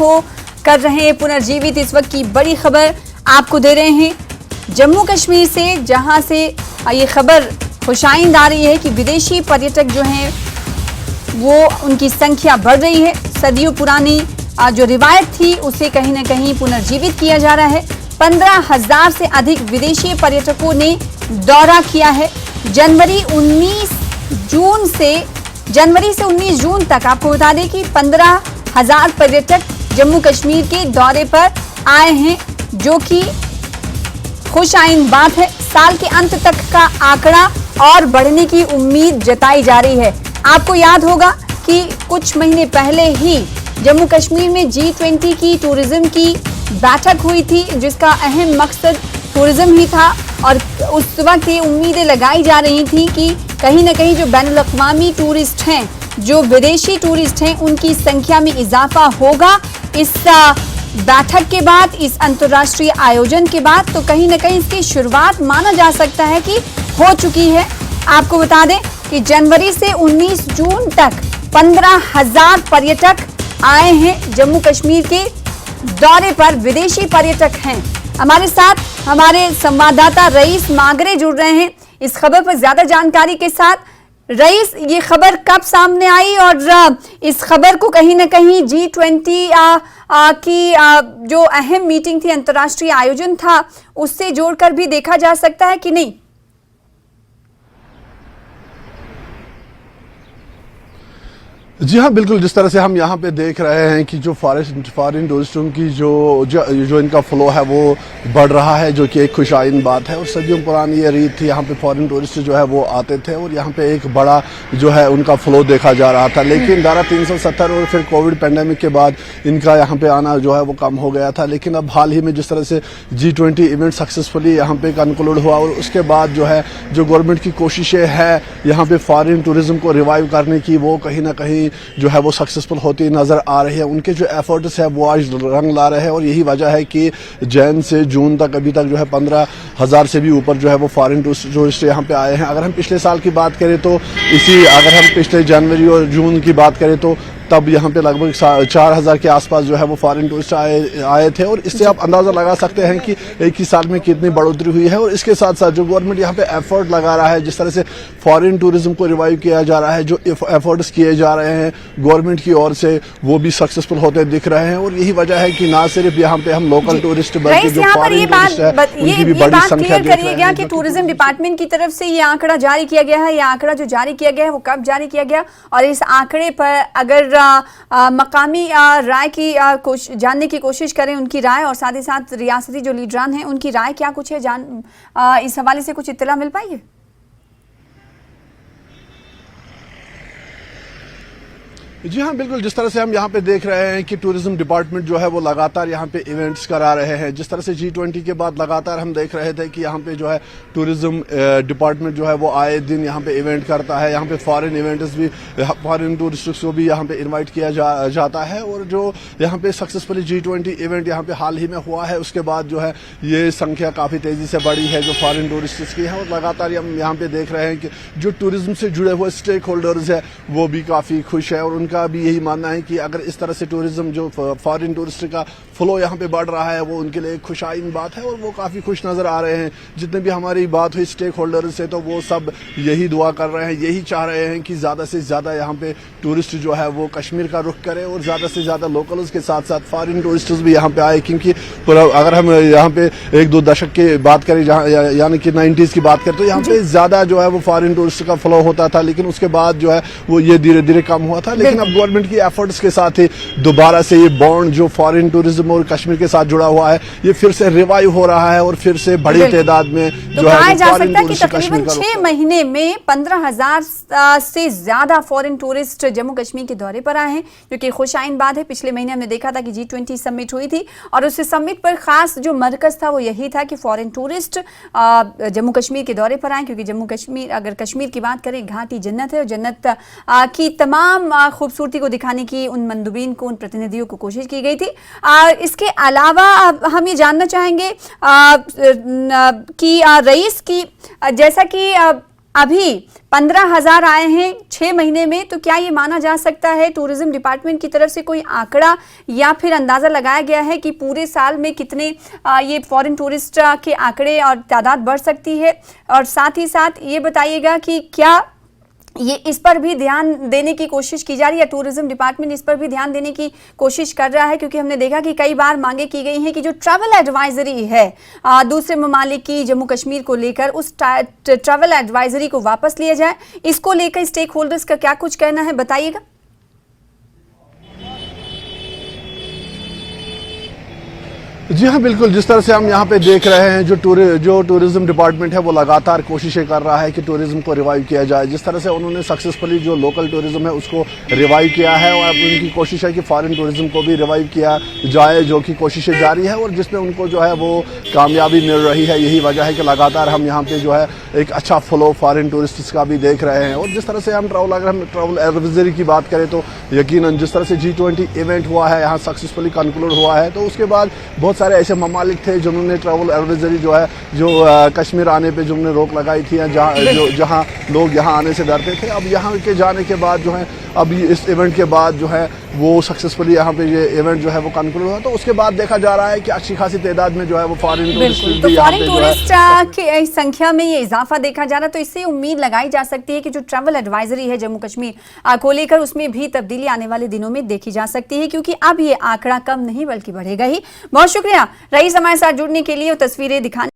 को कर रहे हैं पुनर्जीवित। इस वक्त की बड़ी खबर आपको दे रहे हैं जम्मू कश्मीर से, जहां से ये खबर खुशाइंद आ रही है कि विदेशी पर्यटक जो हैं वो उनकी संख्या बढ़ रही है। सदियों पुरानी जो रिवायत थी उसे कहीं ना कहीं पुनर्जीवित किया जा रहा है। 15,000 से अधिक विदेशी पर्यटकों ने दौरा किया है। जनवरी से 19 जून तक आपको बता दें कि 15,000 पर्यटक जम्मू कश्मीर के दौरे पर आए हैं, जो कि खुशाइंद बात है। साल के अंत तक का आंकड़ा और बढ़ने की उम्मीद जताई जा रही है। आपको याद होगा कि कुछ महीने पहले ही जम्मू कश्मीर में G20 की टूरिज्म की बैठक हुई थी, जिसका अहम मकसद टूरिज्म ही था। और उस वक्त ये उम्मीदें लगाई जा रही थी कि कहीं ना कहीं जो बैनुल-अक़वामी टूरिस्ट हैं, जो विदेशी टूरिस्ट हैं, उनकी संख्या में इजाफा होगा इस बैठक के बाद, इस अंतर्राष्ट्रीय आयोजन के बाद। तो कहीं ना कहीं इसकी शुरुआत माना जा सकता है कि हो चुकी है। आपको बता दें कि जनवरी से 19 जून तक 15,000 पर्यटक आए हैं जम्मू कश्मीर के दौरे पर। विदेशी पर्यटक हैं। हमारे साथ हमारे संवाददाता रईस मागरे जुड़ रहे हैं इस खबर पर ज्यादा जानकारी के साथ। रईस, ये खबर कब सामने आई और इस खबर को कहीं ना कहीं G20 की जो अहम मीटिंग थी, अंतर्राष्ट्रीय आयोजन था, उससे जोड़कर भी देखा जा सकता है कि नहीं? जी हाँ, बिल्कुल। जिस तरह से हम यहाँ पे देख रहे हैं कि जो फॉरेन टूरिस्टों की जो इनका फ्लो है वो बढ़ रहा है, जो कि एक खुशाइन बात है। और सदियों पुरानी ये रीत थी, यहाँ पे फॉरेन टूरिस्ट जो है वो आते थे और यहाँ पे एक बड़ा जो है उनका फ्लो देखा जा रहा था। लेकिन धारा 370 और फिर कोविड पेंडेमिक के बाद इनका यहाँ पे आना जो है वो कम हो गया था। लेकिन अब हाल ही में जिस तरह से G20 इवेंट सक्सेसफुली यहाँ पे कंक्लूड हुआ और उसके बाद जो है जो गवर्नमेंट की कोशिशें है यहाँ पे फॉरेन टूरिज्म को रिवाइव करने की, वो कहीं ना कहीं जो है वो सक्सेसफुल होती नजर आ रही है। उनके जो एफर्ट्स है वो आज रंग ला रहे हैं और यही वजह है कि जैन से जून तक अभी तक जो है 15,000 से भी ऊपर जो है वो फॉरेन टूरिस्ट यहाँ पे आए हैं। अगर हम पिछले साल की बात करें तो अगर हम पिछले जनवरी और जून की बात करें तो तब यहाँ पे लगभग 4,000 के आसपास जो है वो फॉरेन टूरिस्ट आए थे। और इससे आप अंदाजा लगा सकते हैं कि एक ही साल में कितनी बढ़ोतरी हुई है। और इसके साथ साथ जो गवर्नमेंट यहाँ पे एफर्ट लगा रहा है, जिस तरह से फॉरेन टूरिज्म को रिवाइव किया जा रहा है, जो एफर्ट्स किए जा रहे हैं गवर्नमेंट की ओर से, वो भी सक्सेसफुल होते दिख रहे हैं। और यही वजह है कि ना सिर्फ यहाँ पे हम लोकल टूरिस्ट बल्कि जो फॉरेन टूरिस्ट है उनकी भी बड़ी संख्या देख रहे हैं। कि टूरिज्म डिपार्टमेंट की तरफ से ये आंकड़ा जारी किया गया है, ये आंकड़ा जो जारी किया गया है वो कब जारी किया गया, और इस आंकड़े पर अगर मकामी राय की जानने की कोशिश करें, उनकी राय, और साथ ही साथ रियासती जो लीडरान हैं उनकी राय क्या कुछ है, इस हवाले से कुछ इत्तला मिल पाई है? जी हाँ, बिल्कुल। जिस तरह से हम यहाँ पे देख रहे हैं कि टूरिज्म डिपार्टमेंट जो है वो लगातार यहाँ पे इवेंट्स करा रहे हैं। जिस तरह से G20 के बाद लगातार हम देख रहे थे कि यहाँ पे जो है टूरिज्म डिपार्टमेंट जो है वो आए दिन यहाँ पे इवेंट करता है। यहाँ पे फॉरेन इवेंट्स भी, फॉरेन टूरिस्ट्स को भी यहाँ पे इन्वाइट किया जाता है। और जो यहाँ पे सक्सेसफुली G20 इवेंट यहाँ पे हाल ही में हुआ है, उसके बाद जो है ये संख्या काफ़ी तेज़ी से बढ़ी है जो फॉरेन टूरिस्ट्स की है। और लगातार हम यहाँ पे देख रहे हैं कि जो टूरिज्म से जुड़े हुए स्टेक होल्डर्स है वो भी काफ़ी खुश है। और का भी यही मानना है कि अगर इस तरह से टूरिज्म जो फॉरेन टूरिस्ट का फ्लो यहाँ पे बढ़ रहा है वो उनके लिए खुशाइन बात है और वो काफ़ी खुश नज़र आ रहे हैं। जितने भी हमारी बात हुई स्टेक होल्डर से, तो वो सब यही दुआ कर रहे हैं, यही चाह रहे हैं कि ज़्यादा से ज़्यादा यहाँ पे टूरिस्ट जो है वो कश्मीर का रुख करे और ज़्यादा से ज़्यादा लोकल्स के साथ साथ फॉरेन टूरिस्ट भी यहाँ पे आए। क्योंकि अगर हम यहाँ पे 1-2 दशक की बात करें, यानी कि 90s की बात करें, तो यहाँ पे ज़्यादा जो है वो फॉरेन टूरिस्ट का फ्लो होता था। लेकिन उसके बाद जो है वो ये धीरे धीरे कम हुआ था। लेकिन अब गवर्नमेंट की एफर्ट्स के साथ ही दोबारा से ये बॉन्ड जो फॉरेन टूरिज्म और कश्मीर के साथ जुड़ा हुआ है, ये फिर से रिवाइव हो रहा है और फिर से बड़ी तादाद में जो है फॉरेन टूरिस्ट तकरीबन 6 महीने में 15,000 से ज्यादा फॉरेन टूरिस्ट जम्मू कश्मीर के दौरे पर आए हैं, जो कि खुशाइन बात है। पिछले महीने हमने देखा था कि G20 समिट हुई थी और उस समिट पर खास जो मरकज था वो यही था कि फॉरेन टूरिस्ट जम्मू कश्मीर के दौरे पर आए, क्योंकि जम्मू कश्मीर, अगर कश्मीर की बात करें, घाटी जन्नत है और जन्नत की तमाम खूबसूरती को दिखाने की उन मंदुबीन को, उन प्रतिनिधियों को कोशिश की गई थी। इसके अलावा हम ये जानना चाहेंगे कि रईस की, जैसा कि अभी 15,000 आए हैं 6 महीने में, तो क्या ये माना जा सकता है टूरिज्म डिपार्टमेंट की तरफ से कोई आंकड़ा या फिर अंदाजा लगाया गया है कि पूरे साल में कितने ये फॉरेन टूरिस्ट के आंकड़े और तादाद बढ़ सकती है? और साथ ही साथ ये बताइएगा कि क्या ये इस पर भी ध्यान देने की कोशिश की जा रही है, टूरिज्म डिपार्टमेंट इस पर भी ध्यान देने की कोशिश कर रहा है? क्योंकि हमने देखा कि कई बार मांगे की गई हैं कि जो ट्रैवल एडवाइजरी है दूसरे ममालिक की जम्मू कश्मीर को लेकर, उस ट्रैवल एडवाइजरी को वापस लिया जाए। इसको लेकर स्टेक होल्डर्स का क्या कुछ कहना है, बताइएगा। जी हाँ, बिल्कुल जिस तरह से हम यहाँ पे देख रहे हैं जो टूरिज्म डिपार्टमेंट है वो लगातार कोशिशें कर रहा है कि टूरिज्म को रिवाइव किया जाए। जिस तरह से उन्होंने सक्सेसफुली जो लोकल टूरिज्म है उसको रिवाइव किया है और अब उनकी कोशिश है कि फॉरेन टूरिज्म को भी रिवाइव किया जाए, जो कि कोशिशें जारी है और जिसमें उनको जो है वो कामयाबी मिल रही है। यही वजह है कि लगातार हम यहाँ पे जो है एक अच्छा फ्लो फॉरेन टूरिस्ट का भी देख रहे हैं। और जिस तरह से अगर हम ट्रैवल एडवाइजरी की बात करें तो यकीनन जिस तरह से G20 इवेंट हुआ है, यहाँ सक्सेसफुली कंक्लूड हुआ है, तो उसके बाद बहुत सारे ऐसे ममालिक थे जिन्होंने ट्रैवल एडवाइजरी जो कश्मीर आने पे जिन्होंने रोक लगाई थी, जहां लोग यहां आने से डरते थे। अब यहां के जाने के बाद जो है अब इस इवेंट के बाद जो है वो सक्सेसफुली यहाँ पे ये इवेंट जो है वो कंक्लूड हुआ, तो उसके बाद देखा जा रहा है कि अच्छी खासी तादाद में जो है वो फॉरेन टूरिस्ट भी यहाँ पे जो है की संख्या में ये इजाफा देखा जा रहा है। तो इससे उम्मीद लगाई जा सकती है कि जो ट्रैवल एडवाइजरी है जम्मू कश्मीर को लेकर, उसमें भी तब्दीली आने वाले दिनों में देखी जा सकती है, क्योंकि अब ये आंकड़ा कम नहीं बल्कि बढ़ेगा ही। बहुत शुक्रिया रईस हमारे साथ जुड़ने के लिए और तस्वीरें दिखाने